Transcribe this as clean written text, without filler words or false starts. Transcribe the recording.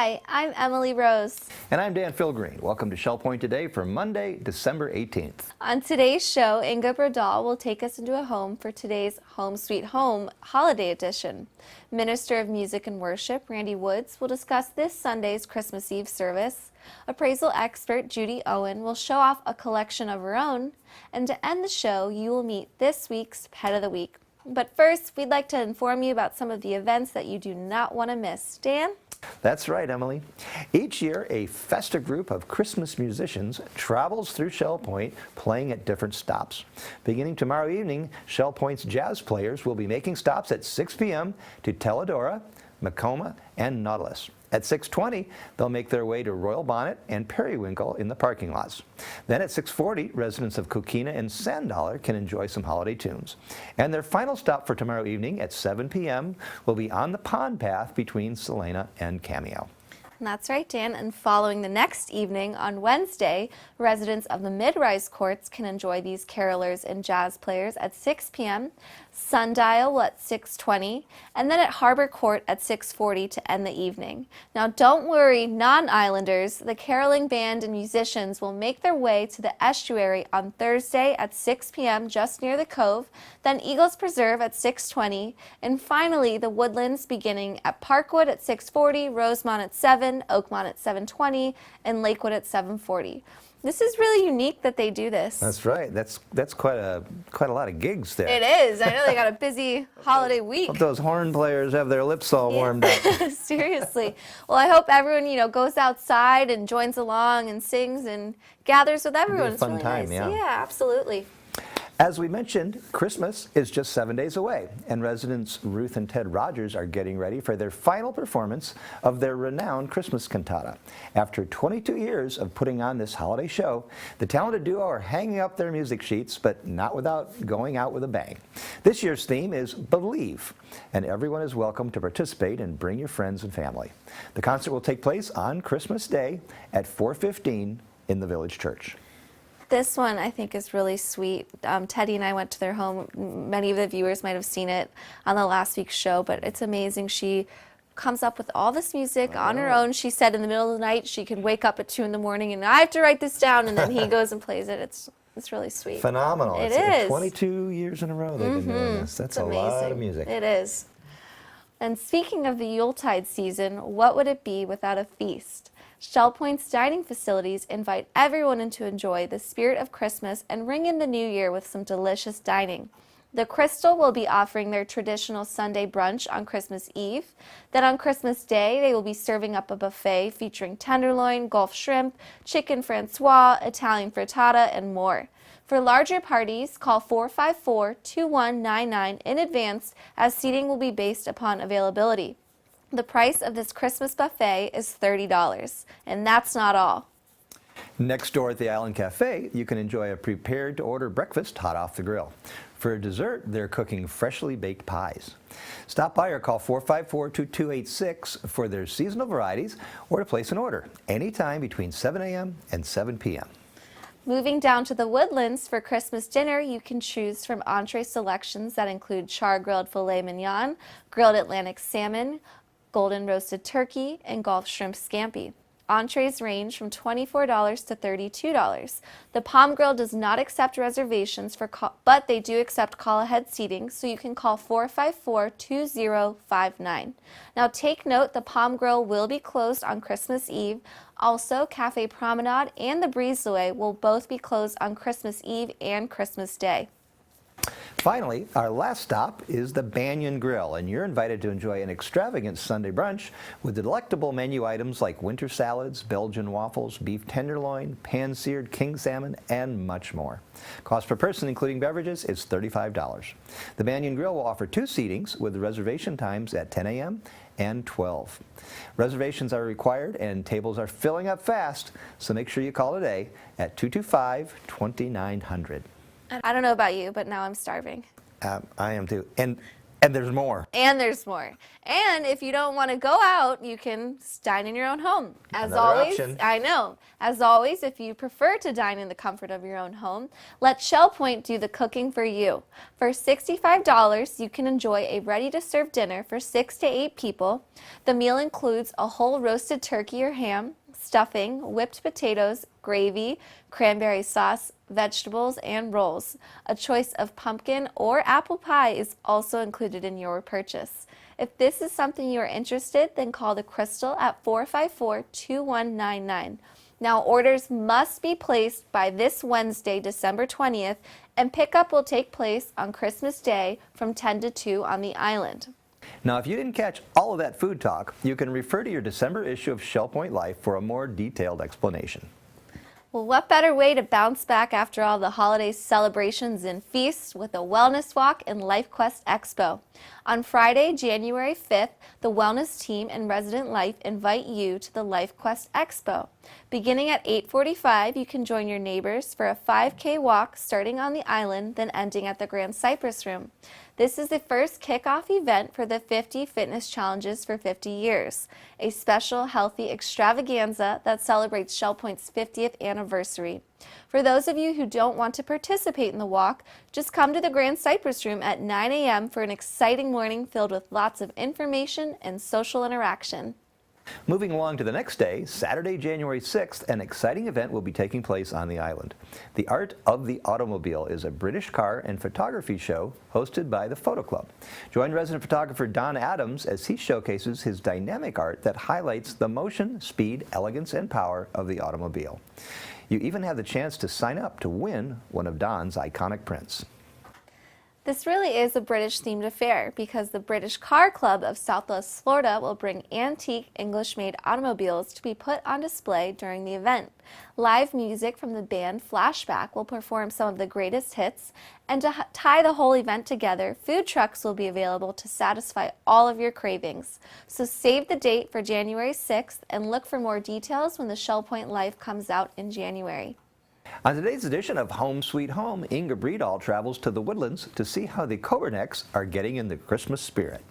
Hi, I'm Emily Rose. And I'm Dan Philgreen. Welcome to Shell Point Today for Monday, December 18th. On today's show, Inga Brodal will take us into a home for today's Home Sweet Home Holiday Edition. Minister of Music and Worship, Randy Woods, will discuss this Sunday's Christmas Eve service. Appraisal expert Judy Owen will show off a collection of her own. And to end the show, you will meet this week's Pet of the Week. But first, we'd like to inform you about some of the events that you do not want to miss. Dan? That's right, Emily. Each year, a festive group of Christmas musicians travels through Shell Point, playing at different stops. Beginning tomorrow evening, Shell Point's jazz players will be making stops at 6 p.m. to Teledora, Macoma, and Nautilus. At 6:20, they'll make their way to Royal Bonnet and Periwinkle in the parking lots. Then at 6:40, residents of Coquina and Sand Dollar can enjoy some holiday tunes. And their final stop for tomorrow evening at 7 p.m. will be on the pond path between Selena and Cameo. That's right, Dan. And following the next evening on Wednesday, residents of the Mid-Rise Courts can enjoy these carolers and jazz players at 6 p.m., Sundial at 6:20, and then at Harbor Court at 6:40 to end the evening. Now, don't worry, non-islanders. The caroling band and musicians will make their way to the estuary on Thursday at 6 p.m. just near the Cove, then Eagles Preserve at 6:20, and finally the Woodlands beginning at Parkwood at 6:40, Rosemont at 7, Oakmont at 7:20, and Lakewood at 7:40. This is really unique that they do this. That's right. That's quite a lot of gigs there. It is. I know they got a busy holiday week. Hope those horn players have their lips all warmed up. Seriously. Well, I hope everyone, goes outside and joins along and sings and gathers with everyone. It'll be a fun it's really time, nice. yeah. Yeah, absolutely. As we mentioned, Christmas is just 7 days away, and residents Ruth and Ted Rogers are getting ready for their final performance of their renowned Christmas cantata. After 22 years of putting on this holiday show, the talented duo are hanging up their music sheets, but not without going out with a bang. This year's theme is Believe, and everyone is welcome to participate and bring your friends and family. The concert will take place on Christmas Day at 4:15 in the Village Church. This one I think is really sweet. Teddy and I went to their home. Many of the viewers might have seen it on the last week's show, but it's amazing. She comes up with all this music on her own. She said in the middle of the night she could wake up at 2 in the morning and I have to write this down, and then he goes and plays it. It's really sweet. Phenomenal. It It's is. 22 years in a row they've been doing this. That's a lot of music. It is. And speaking of the Yuletide season, what would it be without a feast? Shell Point's dining facilities invite everyone in to enjoy the spirit of Christmas and ring in the new year with some delicious dining. The Crystal will be offering their traditional Sunday brunch on Christmas Eve. Then on Christmas Day, they will be serving up a buffet featuring tenderloin, Gulf shrimp, chicken francois, Italian frittata, and more. For larger parties, call 454-2199 in advance, as seating will be based upon availability. The price of this Christmas buffet is $30, and that's not all. Next door at the Island Cafe, you can enjoy a prepared-to-order breakfast hot off the grill. For dessert, they're cooking freshly baked pies. Stop by or call 454-2286 for their seasonal varieties or to place an order anytime between 7 a.m. and 7 p.m. Moving down to the Woodlands for Christmas dinner, you can choose from entree selections that include char-grilled filet mignon, grilled Atlantic salmon, golden roasted turkey, and Gulf shrimp scampi. Entrees range from $24 to $32. The Palm Grill does not accept reservations, but they do accept call-ahead seating, so you can call 454-2059. Now take note, the Palm Grill will be closed on Christmas Eve. Also, Cafe Promenade and the Breezeway will both be closed on Christmas Eve and Christmas Day. Finally, our last stop is the Banyan Grill, and you're invited to enjoy an extravagant Sunday brunch with delectable menu items like winter salads, Belgian waffles, beef tenderloin, pan-seared king salmon, and much more. Cost per person, including beverages, is $35. The Banyan Grill will offer 2 seatings with reservation times at 10 a.m. and 12. Reservations are required and tables are filling up fast, so make sure you call today at 225-2900. I don't know about you, but now I'm starving. I am too. And And there's more. And there's more. And if you don't want to go out, you can dine in your own home. As Another always, option. I know. As always, if you prefer to dine in the comfort of your own home, let Shell Point do the cooking for you. For $65, you can enjoy a ready-to-serve dinner for 6 to 8 people. The meal includes a whole roasted turkey or ham, stuffing, whipped potatoes, gravy, cranberry sauce, vegetables, and rolls. A choice of pumpkin or apple pie is also included in your purchase. If this is something you are interested, then call the Crystal at 454-2199. Now, orders must be placed by this Wednesday, December 20th, and pickup will take place on Christmas Day from 10 to 2 on the island. Now, if you didn't catch all of that food talk, you can refer to your December issue of Shell Point Life for a more detailed explanation. Well, what better way to bounce back after all the holiday celebrations and feasts with a wellness walk in LifeQuest Expo. On Friday, January 5th, the wellness team and Resident Life invite you to the LifeQuest Expo. Beginning at 8:45, you can join your neighbors for a 5K walk starting on the island, then ending at the Grand Cypress Room. This is the first kickoff event for the 50 Fitness Challenges for 50 years, a special healthy extravaganza that celebrates Shell Point's 50th anniversary. For those of you who don't want to participate in the walk, just come to the Grand Cypress Room at 9 a.m. for an exciting morning filled with lots of information and social interaction. Moving along to the next day, Saturday, January 6th, an exciting event will be taking place on the island. The Art of the Automobile is a British car and photography show hosted by the Photo Club. Join resident photographer Don Adams as he showcases his dynamic art that highlights the motion, speed, elegance, and power of the automobile. You even have the chance to sign up to win one of Don's iconic prints. This really is a British-themed affair because the British Car Club of Southwest Florida will bring antique English-made automobiles to be put on display during the event. Live music from the band Flashback will perform some of the greatest hits, and to tie the whole event together, food trucks will be available to satisfy all of your cravings. So save the date for January 6th and look for more details when the Shell Point Life comes out in January. On today's edition of Home Sweet Home, Inga Breedall travels to the Woodlands to see how the Coburnecks are getting in the Christmas spirit.